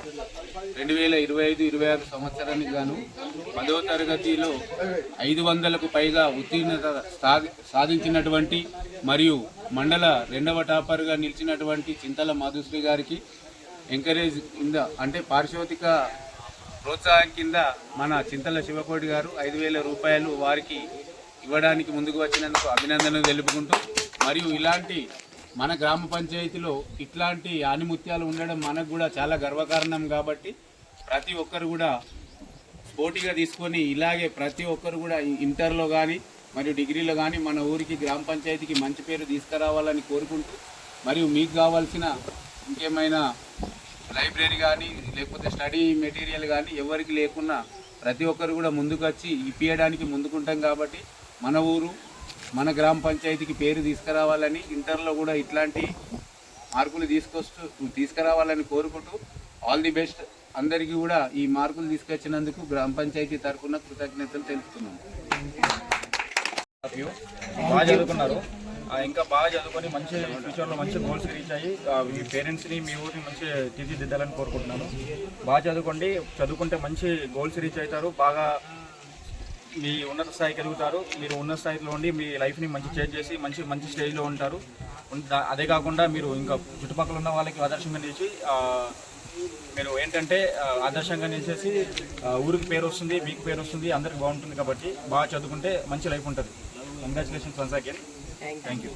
2025-26 సంవత్సరానికి గాను 10వ తరగతిలో 500కు పైగా ఉత్తీర్ణత సాధించినటువంటి మరియు మండల 2వ టాపర్గా నిలిచినటువంటి చింతల మాధుశ్రీ గారికి ఎంకరేజ్ కింద అంటే పారితోషిక ప్రోత్సాహం కింద మన చింతల శివకోటి గారు 5,000 రూపాయలు వారికి ఇవ్వడానికి ముందుకు వచ్చినందుకు అభినందనలు తెలుపుకుంటూ, మరియు ఇలాంటి మన గ్రామ పంచాయతీలో ఇట్లాంటి ఆనిముత్యాలు ఉండడం మనకు కూడా చాలా గర్వకారణం. కాబట్టి ప్రతి ఒక్కరు కూడా పోటీగా తీసుకొని ఇలాగే ప్రతి ఒక్కరు కూడా ఇంటర్లో కానీ మరియు డిగ్రీలో కానీ మన ఊరికి గ్రామ పంచాయతీకి మంచి పేరు తీసుకురావాలని కోరుకుంటూ, మరియు మీకు కావాల్సిన ఇంకేమైనా లైబ్రరీ కానీ లేకపోతే స్టడీ మెటీరియల్ కానీ ఎవరికి లేకున్నా ప్రతి ఒక్కరు కూడా ముందుకు వచ్చి ఇప్పించడానికి ముందుకుంటాం. కాబట్టి మన ఊరు మన గ్రామ పంచాయతీకి పేరు తీసుకురావాలని, ఇంటర్లో కూడా ఇట్లాంటి మార్కులు తీసుకురావాలని కోరుకుంటూ ఆల్ ది బెస్ట్. అందరికీ కూడా ఈ మార్కులు తీసుకొచ్చినందుకు గ్రామ పంచాయతీ తరఫున కృతజ్ఞతలు తెలుపుతున్నాను. బాగా చదువుకున్నారు, ఇంకా బాగా చదువుకొని మంచి ఫ్యూచర్లో మంచి గోల్స్ రీచ్ అయ్యి మీ పేరెంట్స్ని మీ ఊరిని మంచి తీర్చిదిద్దాలని కోరుకుంటున్నాను. బాగా చదువుకుంటే మంచి గోల్స్ రీచ్ అవుతారు, బాగా మీ ఉన్నత స్థాయికి ఎదుగుతారు. మీరు ఉన్నత స్థాయిలో ఉండి మీ లైఫ్ని మంచి చేంజ్ చేసి మంచి స్టేజ్లో ఉంటారు. అదే కాకుండా మీరు ఇంకా చుట్టుపక్కల ఉన్న వాళ్ళకి ఆదర్శంగా నిలిచి మీరు ఏంటంటే ఆదర్శంగా నిలిచేసి ఊరికి పేరు వస్తుంది, మీకు పేరు వస్తుంది, అందరికి బాగుంటుంది. కాబట్టి బాగా చదువుకుంటే మంచి లైఫ్ ఉంటుంది. Congratulations once again. Thank you.